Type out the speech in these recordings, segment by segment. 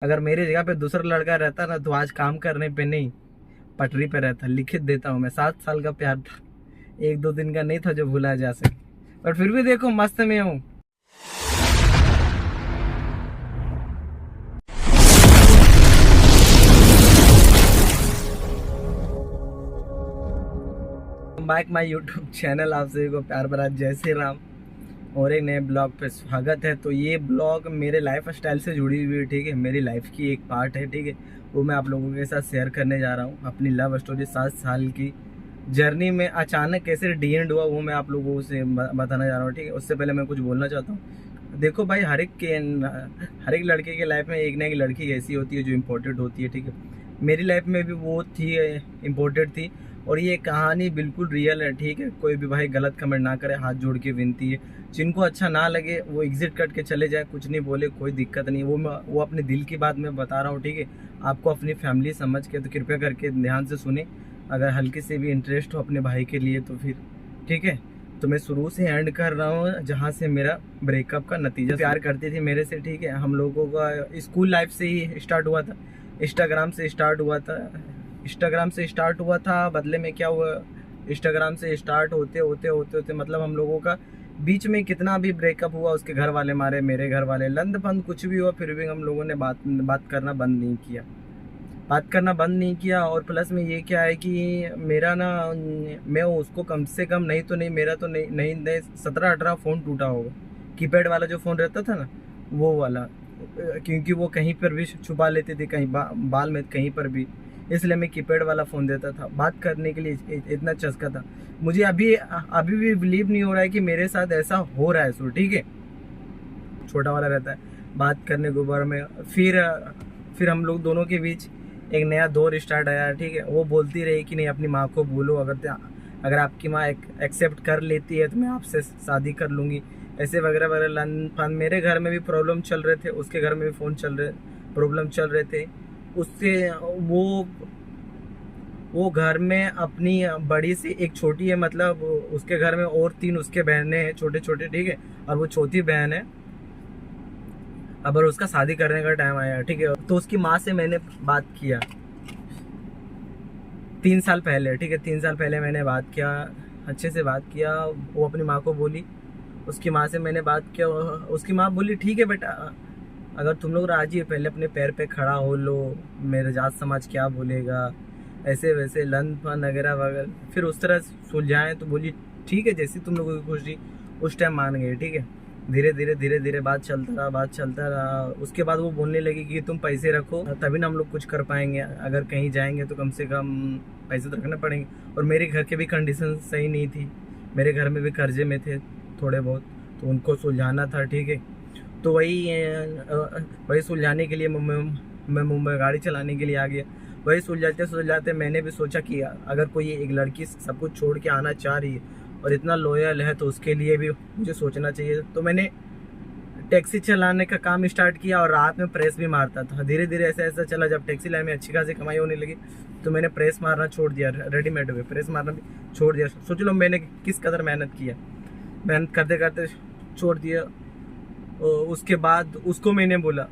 अगर मेरी जगह पे दूसरा लड़का रहता ना तो आज काम करने पे नहीं, पटरी पे रहता। लिखित देता हूँ मैं, 7 साल का प्यार था, 1-2 दिन का नहीं था जो भुला जा सके। पर फिर भी देखो मस्त में हूँ। बैक माई यूट्यूब चैनल, आप सभी को प्यार भरा जय श्री राम और एक नए ब्लॉग पे स्वागत है। तो ये ब्लॉग मेरे लाइफ स्टाइल से जुड़ी हुई है, ठीक है, मेरी लाइफ की एक पार्ट है, ठीक है। वो मैं आप लोगों के साथ शेयर करने जा रहा हूँ अपनी लव स्टोरी। 7 साल की जर्नी में अचानक कैसे डी एंड हुआ वो मैं आप लोगों से बताना जा रहा हूँ, ठीक है। उससे पहले मैं कुछ बोलना चाहता हूँ। देखो भाई, हर एक लड़के के लाइफ में एक ना एक लड़की ऐसी होती है जो इम्पोर्टेंट होती है, ठीक है। मेरी लाइफ में भी वो थी, इम्पोर्टेंट थी। और ये कहानी बिल्कुल रियल है, ठीक है। कोई भी भाई गलत कमेंट ना करे, हाथ जोड़ के विनती है। जिनको अच्छा ना लगे वो एग्जिट कट के चले जाए, कुछ नहीं बोले, कोई दिक्कत नहीं। वो अपने दिल की बात मैं बता रहा हूँ, ठीक है। आपको अपनी फैमिली समझ के तो कृपया करके ध्यान से सुने। अगर हल्की से भी इंटरेस्ट हो अपने भाई के लिए तो फिर ठीक है। तो मैं शुरू से एंड कर रहा हूँ जहाँ से मेरा ब्रेकअप का नतीजा। प्यार करती थी मेरे से, ठीक है। हम लोगों का स्कूल लाइफ से ही स्टार्ट हुआ था, इंस्टाग्राम से स्टार्ट हुआ था। बदले में क्या हुआ, इंस्टाग्राम से स्टार्ट होते होते होते होते मतलब हम लोगों का बीच में कितना भी ब्रेकअप हुआ, उसके घर वाले मारे, मेरे घर वाले, लंद फंद कुछ भी हुआ, फिर भी हम लोगों ने बात करना बंद नहीं किया। और प्लस में ये क्या है कि मेरा ना, मैं उसको कम से कम नहीं तो नहीं, मेरा तो नहीं 17-18 फ़ोन टूटा होगा। कीपैड वाला जो फ़ोन रहता था ना, वो वाला। क्योंकि वो कहीं पर भी छुपा लेते थे, कहीं बाल में, कहीं पर भी। इसलिए मैं कीपैड वाला फ़ोन देता था, बात करने के लिए इतना चस्का था मुझे। अभी अभी भी बिलीव नहीं हो रहा है कि मेरे साथ ऐसा हो रहा है। सो ठीक है, छोटा वाला रहता है बात करने के ऊपर में। फिर हम लोग दोनों के बीच एक नया दौर स्टार्ट आया, ठीक है। वो बोलती रही कि नहीं, अपनी माँ को बोलो, अगर आपकी माँ एक्सेप्ट कर लेती है तो मैं आपसे शादी कर लूँगी, ऐसे वगैरह वगैरह लन फन। मेरे घर में भी प्रॉब्लम चल रहे थे, उसके घर में भी प्रॉब्लम चल रहे थे। उससे वो घर में अपनी बड़ी सी एक छोटी है, मतलब उसके घर में और 3 उसके बहनें हैं छोटे छोटे, ठीक है। और वो चौथी बहन है। अब और उसका शादी करने का टाइम आया, ठीक है। तो उसकी माँ से मैंने बात किया 3 साल पहले, ठीक है। 3 साल पहले मैंने बात किया, अच्छे से बात किया। वो अपनी माँ को बोली, उसकी माँ से मैंने बात किया। उसकी माँ बोली ठीक है बेटा, अगर तुम लोग राजी है पहले अपने पैर पे खड़ा हो लो, मेरे जात समाज क्या बोलेगा, ऐसे वैसे लन फन वगैरह वगैरह। फिर उस तरह सुलझाएं तो बोली ठीक है, जैसी तुम लोगों की खुशी। उस टाइम मान गए, ठीक है। धीरे धीरे बात चलता रहा। उसके बाद वो बोलने लगी कि तुम पैसे रखो तभी ना हम लोग कुछ कर पाएंगे, अगर कहीं जाएंगे तो कम से कम पैसे तो रखने पड़ेंगे। और मेरे घर के भी कंडीशन सही नहीं थी, मेरे घर में भी कर्जे में थे थोड़े बहुत, तो उनको सुलझाना था, ठीक है। तो वही सुलझाने के लिए मैं मुंबई गाड़ी चलाने के लिए आ गया। वही सुलझाते मैंने भी सोचा कि अगर कोई एक लड़की सब कुछ छोड़ के आना चाह रही है और इतना लॉयल है तो उसके लिए भी मुझे सोचना चाहिए। तो मैंने टैक्सी चलाने का काम स्टार्ट किया और रात में प्रेस भी मारता था। धीरे धीरे ऐसा ऐसा चला, जब टैक्सी लाइन में अच्छी खासी कमाई होने लगी तो मैंने प्रेस मारना छोड़ दिया, रेडीमेड में प्रेस मारना भी छोड़ दिया। सोच लो मैंने किस कदर मेहनत किया, मेहनत करते करते छोड़ दिया। उसके बाद उसको मैंने बोला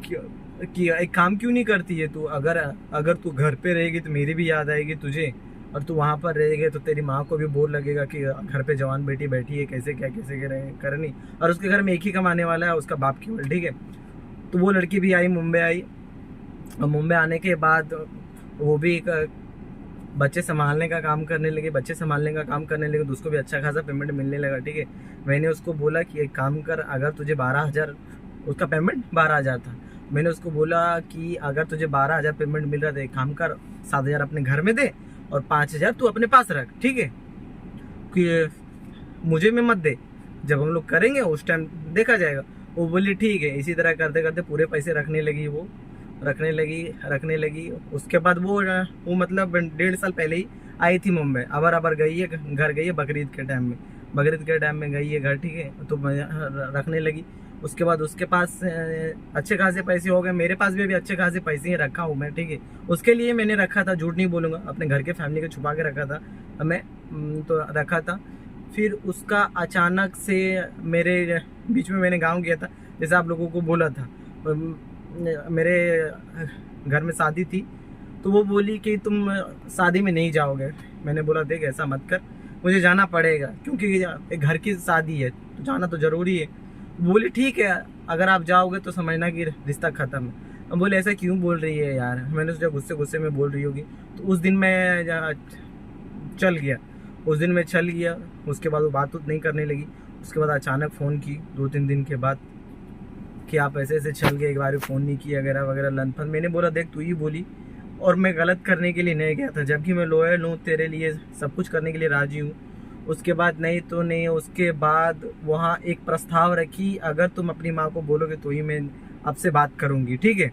कि एक काम क्यों नहीं करती है तू, अगर तू घर पे रहेगी तो मेरी भी याद आएगी तुझे, और तू वहाँ पर रहेगी तो तेरी माँ को भी बोर लगेगा कि घर पे जवान बेटी बैठी है, कैसे करनी। और उसके घर में एक ही कमाने वाला है, उसका बाप केवल, ठीक है। तो वो लड़की भी आई, मुंबई आई। और मुंबई आने के बाद वो भी एक बच्चे संभालने का काम करने लगे तो उसको भी अच्छा खासा पेमेंट मिलने लगा, ठीक है। मैंने उसको बोला कि एक काम कर, अगर तुझे 12,000, उसका पेमेंट 12,000 था। मैंने उसको बोला कि अगर तुझे 12,000 पेमेंट मिल रहा था, एक काम कर, 7,000 अपने घर में दे और 5,000 तू अपने पास रख, ठीक है। कि मुझे में मत दे, जब हम लोग करेंगे उस टाइम देखा जाएगा। वो बोली ठीक है। इसी तरह करते करते पूरे पैसे रखने लगी वो, रखने लगी। उसके बाद वो मतलब 1.5 साल पहले ही आई थी मुंबई। अबर गई है, घर गई है बकरीद के टाइम में गई है घर, ठीक है। तो रखने लगी। उसके बाद उसके पास अच्छे खासे पैसे हो गए, मेरे पास भी अभी अच्छे खासे पैसे ही रखा हूँ मैं, ठीक है। उसके लिए मैंने रखा था, झूठ नहीं बोलूँगा, अपने घर के फैमिली को छुपा के रखा था मैं, तो रखा था। फिर उसका अचानक से मेरे बीच में मैंने गाँव गया था, जैसे आप लोगों को बोला था। मेरे घर में शादी थी, तो वो बोली कि तुम शादी में नहीं जाओगे। मैंने बोला देख ऐसा मत कर, मुझे जाना पड़ेगा क्योंकि एक घर की शादी है तो जाना तो ज़रूरी है। बोली ठीक है, अगर आप जाओगे तो समझना कि रिश्ता ख़त्म है। अब बोले ऐसा क्यों बोल रही है यार, मैंने सोचा गुस्से गुस्से में बोल रही होगी। तो उस दिन मैं चल गया, उस दिन मैं चल गया। उसके बाद वो बात नहीं करने लगी। उसके बाद अचानक फ़ोन की 2-3 दिन के बाद कि आप ऐसे ऐसे चल गए, एक बार फ़ोन नहीं किया वगैरह वगैरह लन फन। मैंने बोला देख तू ही बोली, और मैं गलत करने के लिए नहीं गया था, जबकि मैं लॉयल हूँ, तेरे लिए सब कुछ करने के लिए राजी हूँ। उसके बाद नहीं तो नहीं। उसके बाद वहाँ एक प्रस्ताव रखी, अगर तुम अपनी माँ को बोलोगे तो ही मैं आपसे बात करूँगी, ठीक है,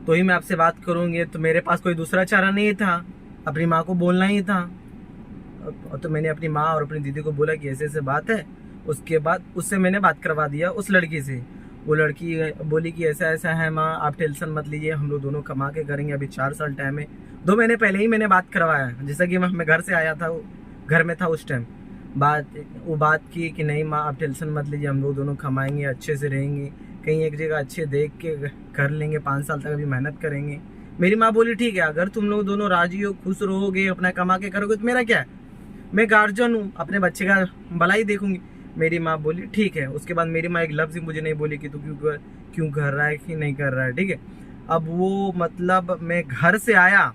तो ही मैं आपसे बात करूँगी। तो मेरे पास कोई दूसरा चारा नहीं था, अपनी माँ को बोलना ही था। तो मैंने अपनी माँ और अपनी दीदी को बोला कि ऐसे ऐसे बात है। उसके बाद उससे मैंने बात करवा दिया उस लड़की से। वो लड़की बोली कि ऐसा ऐसा है माँ, आप टेंशन मत लीजिए, हम लोग दोनों कमा के करेंगे, अभी 4 साल टाइम है। 2 महीने पहले ही मैंने बात करवाया, जैसा कि मैं घर से आया था, घर में था उस टाइम। बात की कि नहीं माँ आप टेंशन मत लीजिए, हम लोग दोनों कमाएंगे, अच्छे से रहेंगे, कहीं एक जगह अच्छे देख के कर लेंगे, 5 साल तक अभी मेहनत करेंगे। मेरी माँ बोली ठीक है, अगर तुम लोग दोनों राजी हो, खुश रहोगे, अपना कमा के करोगे तो मेरा क्या है, मैं गार्जियन हूँ, अपने बच्चे का भलाई देखूंगी। मेरी माँ बोली ठीक है। उसके बाद मेरी माँ एक लफ्ज़ ही मुझे नहीं बोली कि तू क्यों कर रहा है कि नहीं कर रहा है, ठीक है। अब वो मतलब मैं घर से आया,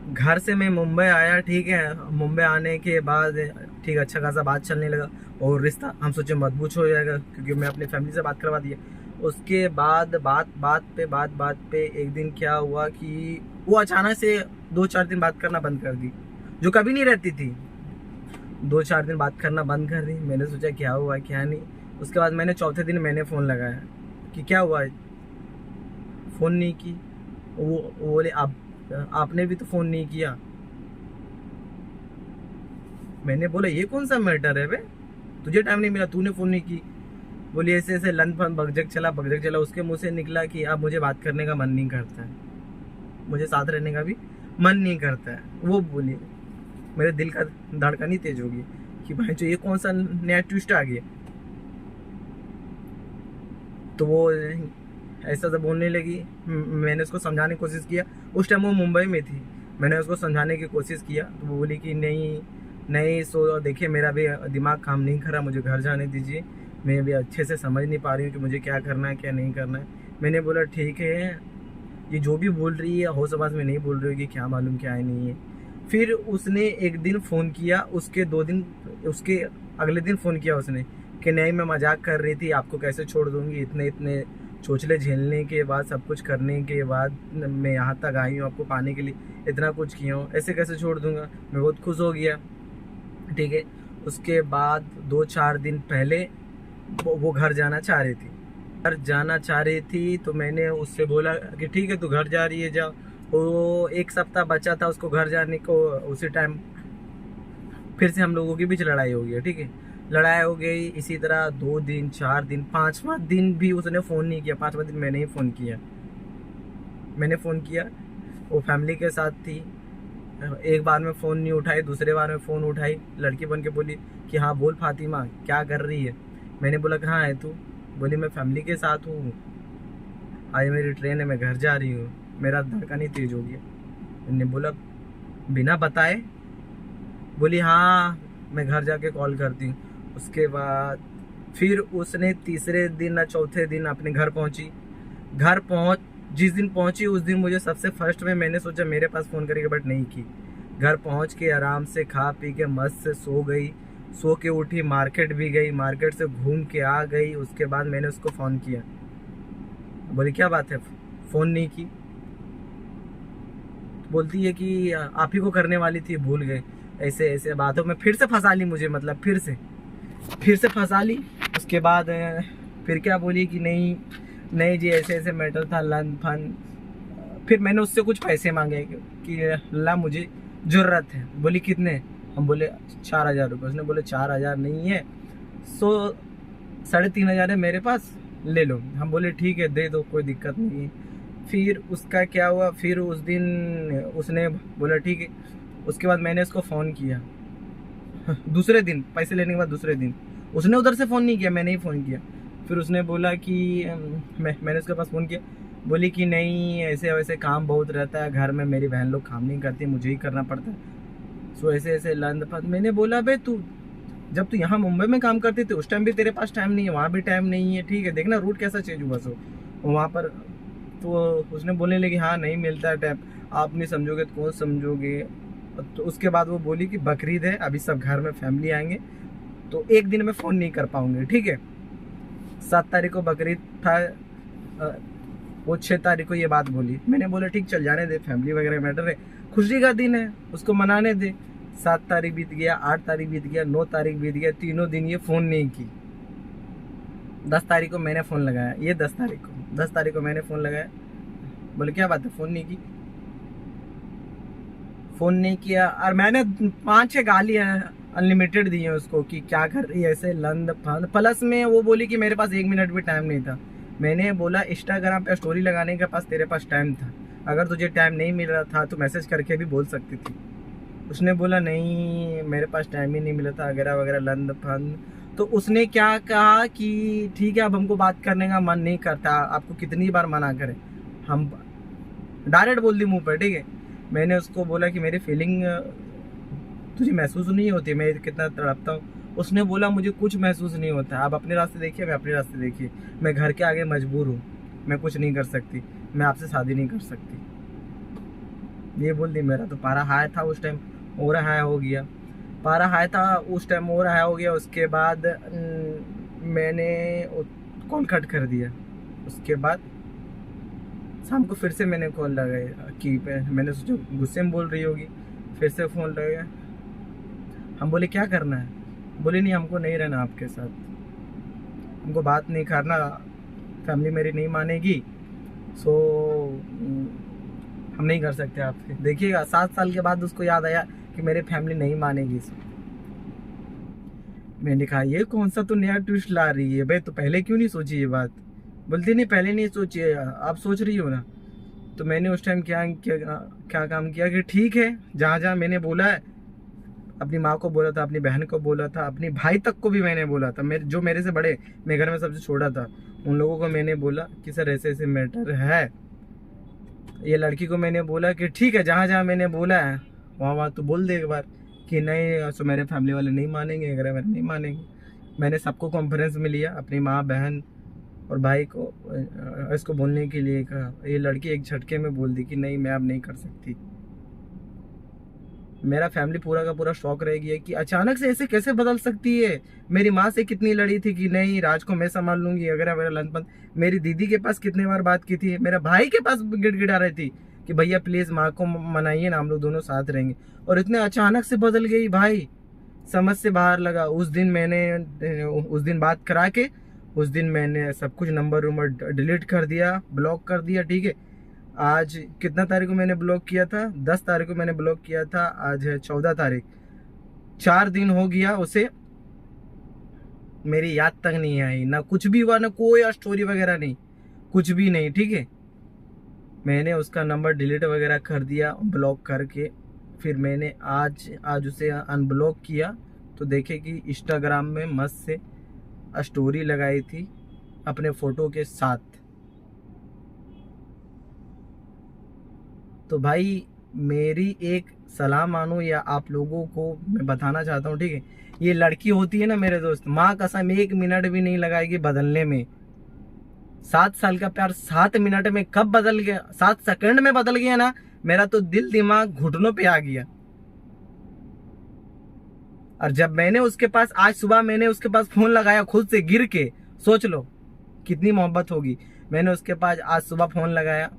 घर से मैं मुंबई आया, ठीक है। मुंबई आने के बाद ठीक अच्छा खासा बात चलने लगा और रिश्ता हम सोचे मजबूत हो जाएगा, क्योंकि मैं अपनी फैमिली से बात करवा दिया। उसके बाद बात पे एक दिन क्या हुआ कि वो अचानक से 2-4 दिन बात करना बंद कर दी, जो कभी नहीं रहती थी। 2-4 दिन बात करना बंद कर दी। मैंने सोचा क्या हुआ क्या नहीं। उसके बाद मैंने चौथे दिन मैंने फ़ोन लगाया कि क्या हुआ, फ़ोन नहीं की। वो बोले आपने भी तो फ़ोन नहीं किया। मैंने बोला ये कौन सा मैटर है बे, तुझे टाइम नहीं मिला, तूने फ़ोन नहीं की। बोली ऐसे ऐसे लन फन बगजग चला। उसके मुंह से निकला कि अब मुझे बात करने का मन नहीं करता है, मुझे साथ रहने का भी मन नहीं करता है। वो बोली, मेरे दिल का धड़कन ही तेज हो गई कि भाई जो ये कौन सा नया ट्विस्ट आ गया। तो वो ऐसा सब बोलने लगी। मैंने उसको समझाने की कोशिश किया, उस टाइम वो मुंबई में थी। मैंने उसको समझाने की कोशिश किया तो वो बोली कि नहीं सो देखिए मेरा भी दिमाग काम नहीं कर रहा, मुझे घर जाने दीजिए, मैं भी अच्छे से समझ नहीं पा रही हूँ कि मुझे क्या करना है क्या नहीं करना है। मैंने बोला ठीक है, ये जो भी बोल रही है होश आवाज़ में नहीं बोल रही है कि क्या मालूम क्या है नहीं है। फिर उसने एक दिन फ़ोन किया, उसके अगले दिन फ़ोन किया उसने कि नहीं मैं मजाक कर रही थी, आपको कैसे छोड़ दूँगी, इतने चोचले झेलने के बाद, सब कुछ करने के बाद मैं यहाँ तक आई हूँ, आपको पाने के लिए इतना कुछ किया हूँ, ऐसे कैसे छोड़ दूँगा। मैं बहुत खुश हो गया, ठीक है। उसके बाद 2-4 दिन पहले वो घर जाना चाह रही थी। तो मैंने उससे बोला कि ठीक है तू घर जा रही है जा। वो 1 सप्ताह बचा था उसको घर जाने को, उसी टाइम फिर से हम लोगों की बीच लड़ाई हो गई, ठीक है। लड़ाई हो गई, इसी तरह 2 दिन 4 दिन 5वां दिन भी उसने फ़ोन नहीं किया। 5वां दिन मैंने ही फ़ोन किया। वो फैमिली के साथ थी। एक बार में फ़ोन नहीं उठाई, दूसरे बार में फ़ोन उठाई, लड़की बन के बोली कि हाँ बोल फातिमा क्या कर रही है। मैंने बोला कहाँ है तू। बोली मैं फैमिली के साथ हूँ, आज मेरी ट्रेन है, मैं घर जा रही हूँ। मेरा धड़कन ही तेज हो गया। मैंने बोला बिना बताए। बोली हाँ मैं घर जाके कॉल करती हूँ। उसके बाद फिर उसने तीसरे दिन या चौथे दिन अपने घर पहुँची। जिस दिन पहुँची उस दिन मुझे सबसे फर्स्ट में मैंने सोचा मेरे पास फ़ोन करेगी, बट नहीं की। घर पहुँच के आराम से खा पी के मस्त से सो गई। सो के उठी, मार्केट भी गई, मार्केट से घूम के आ गई। उसके बाद मैंने उसको फ़ोन किया। बोली क्या बात है, फ़ोन नहीं की। बोलती है कि आप ही को करने वाली थी, भूल गए। ऐसे ऐसे बातों में फिर से फंसा ली मुझे, मतलब फिर से फंसा ली। उसके बाद फिर क्या बोली कि नहीं जी ऐसे ऐसे मैटर था, लन फन। फिर मैंने उससे कुछ पैसे मांगे कि ला मुझे ज़रूरत है। बोली कितने, हम बोले 4,000 रुपये। उसने बोले 4,000 नहीं है, 3,500 है मेरे पास, ले लो। हम बोले ठीक है दे दो, कोई दिक्कत नहीं है। फिर उसका क्या हुआ, फिर उस दिन उसने बोला ठीक है। उसके बाद मैंने उसको फ़ोन किया दूसरे दिन, पैसे लेने के बाद दूसरे दिन। उसने उधर से फ़ोन नहीं किया, मैंने ही फ़ोन किया। फिर उसने बोला कि मैंने उसके पास फ़ोन किया, बोली कि नहीं ऐसे वैसे काम बहुत रहता है घर में, मेरी बहन लोग काम नहीं करती, मुझे ही करना पड़ता है। सो ऐसे ऐसे लंद फंद। मैंने बोला बे तू जब तू यहाँ मुंबई में काम करती थी उस टाइम भी तेरे पास टाइम नहीं है, वहाँ भी टाइम नहीं है, ठीक है, देखना रूट कैसा चेंज हुआ। सो वहाँ पर तो उसने बोलने लगी हाँ नहीं मिलता है टाइम, आप नहीं समझोगे तो कौन समझोगे। तो उसके बाद वो बोली कि बकरीद है, अभी सब घर में फैमिली आएंगे तो एक दिन में फ़ोन नहीं कर पाऊंगी, ठीक है। 7 तारीख को बकरीद था, वो 6 तारीख को ये बात बोली। मैंने बोला ठीक चल जाने दे, फैमिली वगैरह मैटर है, खुशी का दिन है, उसको मनाने दे। 7 तारीख बीत गया, 8 तारीख बीत गया, 9 तारीख बीत गया, तीनों दिन ये फ़ोन नहीं की। 10 तारीख को मैंने फ़ोन लगाया, ये 10 तारीख को मैंने फ़ोन लगाया, बोले क्या बात है फ़ोन नहीं की, फ़ोन नहीं किया। और मैंने 5-6 गालियाँ अनलिमिटेड दी हैं उसको कि क्या कर रही है ऐसे लंद फंद। प्लस में वो बोली कि मेरे पास 1 मिनट भी टाइम नहीं था। मैंने बोला इंस्टाग्राम पे स्टोरी लगाने के पास तेरे पास टाइम था, अगर तुझे टाइम नहीं मिल रहा था तो मैसेज करके भी बोल सकती थी। उसने बोला नहीं मेरे पास टाइम ही नहीं मिला था वगैरह वगैरह लंद फंद। तो उसने क्या कहा कि ठीक है अब हमको बात करने का मन नहीं करता, आपको कितनी बार मना करें, हम डायरेक्ट बोल दी मुँह पर, ठीक है। मैंने उसको बोला कि मेरी फीलिंग तुझे महसूस नहीं होती, मैं कितना तड़पता हूँ। उसने बोला मुझे कुछ महसूस नहीं होता, आप अपने रास्ते देखिए, मैं अपने रास्ते देखिए, मैं घर के आगे मजबूर हूँ, मैं कुछ नहीं कर सकती, मैं आपसे शादी नहीं कर सकती। ये बोल दी। मेरा तो पारा हाई था उस टाइम, और हाई हो गया, पारा हाई था उस टाइम और हाई हो गया। उसके बाद मैंने कॉल कट कर दिया। उसके बाद शाम को फिर से मैंने कॉल लगाया कि मैंने सोचा गुस्से में बोल रही होगी, फिर से फ़ोन लगाया। हम बोले क्या करना है, बोले नहीं हमको नहीं रहना आपके साथ, हमको बात नहीं करना, फैमिली मेरी नहीं मानेगी, सो हम नहीं कर सकते आपसे। देखिएगा 7 साल के बाद उसको याद आया कि मेरी फैमिली नहीं मानेगी। मैंने कहा ये कौन सा तो नया ट्विस्ट ला रही है भाई, तो पहले क्यों नहीं सोची ये बात। बोलती नहीं पहले नहीं सोची है, आप सोच रही हो ना। तो मैंने उस टाइम क्या काम किया कि ठीक है जहाँ जहाँ मैंने बोला है, अपनी माँ को बोला था, अपनी बहन को बोला था, अपनी भाई तक को भी मैंने बोला था, जो मेरे से बड़े, मैं घर में सबसे छोटा था, उन लोगों को मैंने बोला कि सर ऐसे ऐसे मैटर है। ये लड़की को मैंने बोला कि ठीक है जहाँ जहाँ मैंने बोला है वहाँ वहाँ तो बोल दे एक बार कि नहीं सो मेरे फैमिली वाले नहीं मानेंगे, अगर मेरे नहीं मानेंगे। मैंने सबको कॉन्फ्रेंस में लिया, अपनी माँ बहन और भाई को इसको बोलने के लिए कहा। ये लड़की एक झटके में बोल दी कि नहीं मैं अब नहीं कर सकती। मेरा फैमिली पूरा का पूरा शौक रह गया कि अचानक से ऐसे कैसे बदल सकती है। मेरी माँ से कितनी लड़ी थी कि नहीं राज को मैं संभाल लूंगी अगर मेरा लंदपंत। मेरी दीदी के पास कितने बार बात की थी, मेरे भाई के पास गिड़गिड़ा रही थी कि भैया प्लीज माँ को मनाइए ना, हम लोग दोनों साथ रहेंगे। और इतने अचानक से बदल गई भाई, समझ से बाहर लगा। उस दिन बात करा के उस दिन मैंने सब कुछ नंबर वंबर डिलीट कर दिया, ब्लॉक कर दिया, ठीक है। आज कितना तारीख को मैंने ब्लॉक किया था, 10 तारीख को मैंने ब्लॉक किया था, आज है 14 तारीख, 4 दिन हो गया उसे मेरी याद तक नहीं आई, ना कुछ भी हुआ, ना कोई स्टोरी वगैरह नहीं, कुछ भी नहीं, ठीक है। मैंने उसका नंबर डिलीट वगैरह कर दिया ब्लॉक करके। फिर मैंने आज उसे अनब्लॉक किया तो देखे कि इंस्टाग्राम में मस्त से स्टोरी लगाई थी अपने फोटो के साथ। तो भाई मेरी एक सलाह मानो या आप लोगों को मैं बताना चाहता हूँ, ठीक है। ये लड़की होती है ना मेरे दोस्त, माँ कसम 1 मिनट भी नहीं लगाएगी बदलने में। 7 साल का प्यार 7 मिनट में कब बदल गया, 7 सेकंड में बदल गया ना। मेरा तो दिल दिमाग घुटनों पे आ गया। और जब मैंने उसके पास आज सुबह मैंने उसके पास फोन लगाया खुद से गिर के, सोच लो कितनी मोहब्बत होगी। मैंने उसके पास आज सुबह फोन लगाया,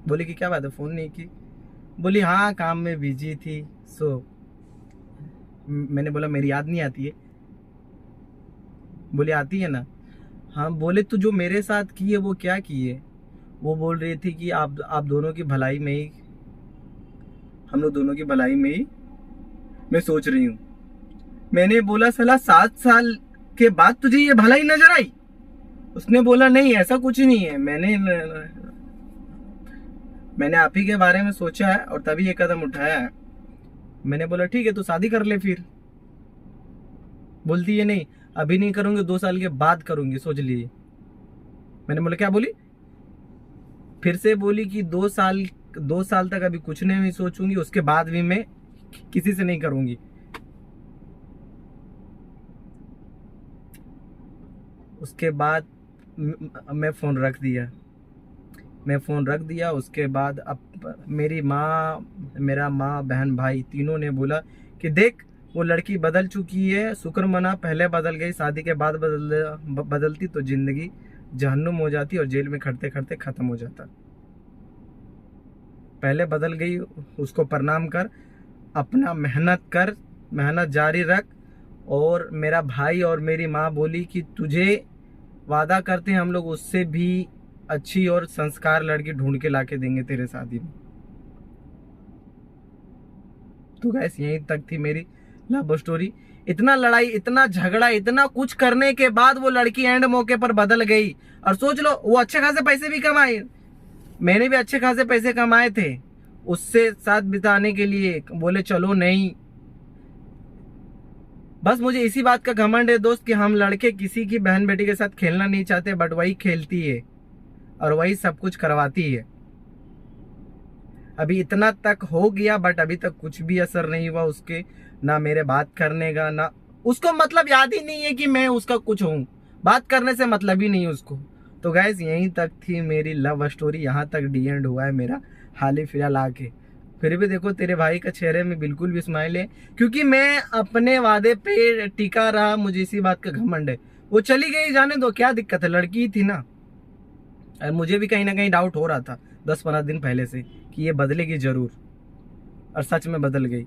बोली कि क्या बात है फोन नहीं की, बोली हाँ काम में बिजी थी। सो मैंने बोला मेरी याद नहीं आती है, बोली आती है ना। हाँ बोले तो जो मेरे साथ की है वो क्या की है। वो बोल रही थी कि आप दोनों की भलाई में ही, हम लोग दोनों की भलाई में ही मैं सोच रही हूँ। मैंने बोला साला 7 साल के बाद तुझे ये भलाई नजर आई। उसने बोला नहीं ऐसा कुछ नहीं है, मैंने आप ही के बारे में सोचा है और तभी ये कदम उठाया है। मैंने बोला ठीक है तो शादी कर ले फिर। बोलती है नहीं अभी नहीं करूंगी, 2 साल के बाद करूंगी, सोच लीजिए। मैंने बोला क्या बोली, फिर से बोली कि 2 साल तक अभी कुछ नहीं सोचूंगी, उसके बाद भी मैं किसी से नहीं करूंगी। उसके बाद मैं फ़ोन रख दिया। उसके बाद अब मेरी माँ, मेरा माँ, बहन, भाई तीनों ने बोला कि देख वो लड़की बदल चुकी है, शुक्र मना, पहले बदल गई, शादी के बाद बदलती तो जिंदगी जहन्नुम हो जाती और जेल में खड़ते खड़ते ख़त्म हो जाता। पहले बदल गई, उसको प्रणाम कर, अपना मेहनत कर, मेहनत जारी रख। और मेरा भाई और मेरी माँ बोली कि तुझे वादा करते हैं हम लोग उससे भी अच्छी और संस्कार लड़की ढूंढ के लाके देंगे तेरे शादी में। तो गैस यहीं तक थी मेरी लव स्टोरी। इतना लड़ाई, इतना झगड़ा, इतना कुछ करने के बाद वो लड़की एंड मौके पर बदल गई। और सोच लो वो अच्छे खासे पैसे भी कमाए, मैंने भी अच्छे खासे पैसे कमाए थे उससे साथ बिताने के लिए, बोले चलो नहीं। बस मुझे इसी बात का घमंड है दोस्त कि हम लड़के किसी की बहन बेटी के साथ खेलना नहीं चाहते, बट वही खेलती है और वही सब कुछ करवाती है। अभी इतना तक हो गया बट अभी तक कुछ भी असर नहीं हुआ उसके, ना मेरे बात करने का, ना उसको मतलब याद ही नहीं है कि मैं उसका कुछ हूँ, बात करने से मतलब ही नहीं है उसको। तो गैस यहीं तक थी मेरी लव स्टोरी, यहाँ तक डी एंड हुआ है मेरा हाल ही फिलहाल आके। फिर भी देखो तेरे भाई का चेहरे में बिल्कुल भी स्माइल है, क्योंकि मैं अपने वादे पे टिका रहा, मुझे इसी बात का घमंड है। वो चली गई, जाने दो, क्या दिक्कत है, लड़की ही थी ना। और मुझे भी कहीं ना कहीं डाउट हो रहा था 10-15 दिन पहले से कि ये बदलेगी जरूर, और सच में बदल गई।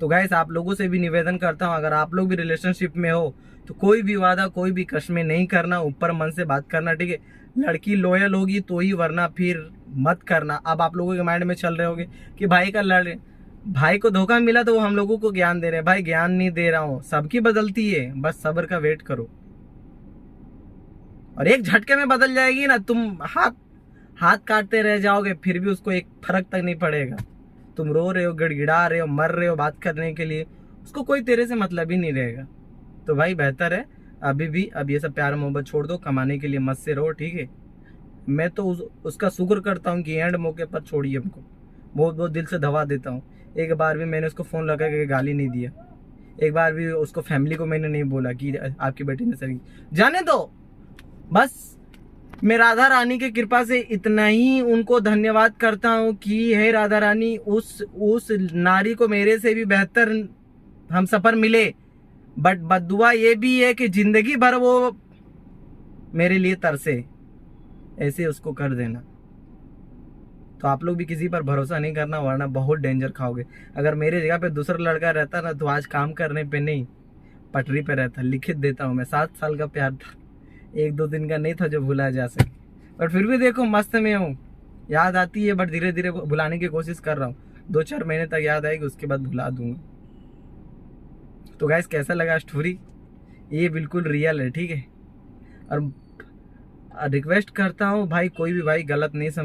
तो गाइस आप लोगों से भी निवेदन करता हूँ, अगर आप लोग भी रिलेशनशिप में हो तो कोई भी वादा, कोई भी कस्में नहीं करना, ऊपर मन से बात करना, ठीक है। लड़की लॉयल होगी तो ही, वरना फिर मत करना। अब आप लोगों के माइंड में चल रहे होगे कि भाई को धोखा मिला तो वो हम लोगों को ज्ञान दे रहे हैं। भाई ज्ञान नहीं दे रहा हूँ, सबकी बदलती है, बस सब्र का वेट करो और एक झटके में बदल जाएगी ना। तुम हाथ काटते रह जाओगे फिर भी उसको एक फर्क तक नहीं पड़ेगा। तुम रो रहे हो, गिड़गिड़ा रहे हो, मर रहे हो बात करने के लिए, उसको कोई तेरे से मतलब ही नहीं रहेगा। तो भाई बेहतर है अभी भी, अब ये सब प्यार मोहब्बत छोड़ दो, कमाने के लिए मत से रहो, ठीक है। मैं तो उसका शुक्र करता हूँ कि एंड मौके पर छोड़ी हमको, बहुत बहुत दिल से दवा देता हूँ। एक बार भी मैंने उसको फ़ोन लगा के गाली नहीं दिया, एक बार भी उसको फैमिली को मैंने नहीं बोला कि आपकी बेटी ने सही, जाने दो। बस मैं राधा रानी की कृपा से इतना ही उनको धन्यवाद करता हूँ कि हे राधा रानी, उस नारी को मेरे से भी बेहतर हम सफर मिले, बट बद्दुआ ये भी है कि जिंदगी भर वो मेरे लिए तरसे, ऐसे उसको कर देना। तो आप लोग भी किसी पर भरोसा नहीं करना, वरना बहुत डेंजर खाओगे। अगर मेरे जगह पे दूसरा लड़का रहता ना तो आज काम करने पे नहीं पटरी पे रहता। लिखित देता हूँ मैं, 7 साल का प्यार था, 1-2 दिन का नहीं था जो भुला जा सके। पर फिर भी देखो मस्त में हूँ, याद आती है बट धीरे धीरे भुलाने की कोशिश कर रहा हूँ। 2-4 महीने तक याद आएगी, उसके बाद भुला दूंगा। तो गाइस कैसा लगा स्टोरी, ये बिल्कुल रियल है, ठीक है। और रिक्वेस्ट करता हूँ भाई, कोई भी भाई गलत नहीं समझे।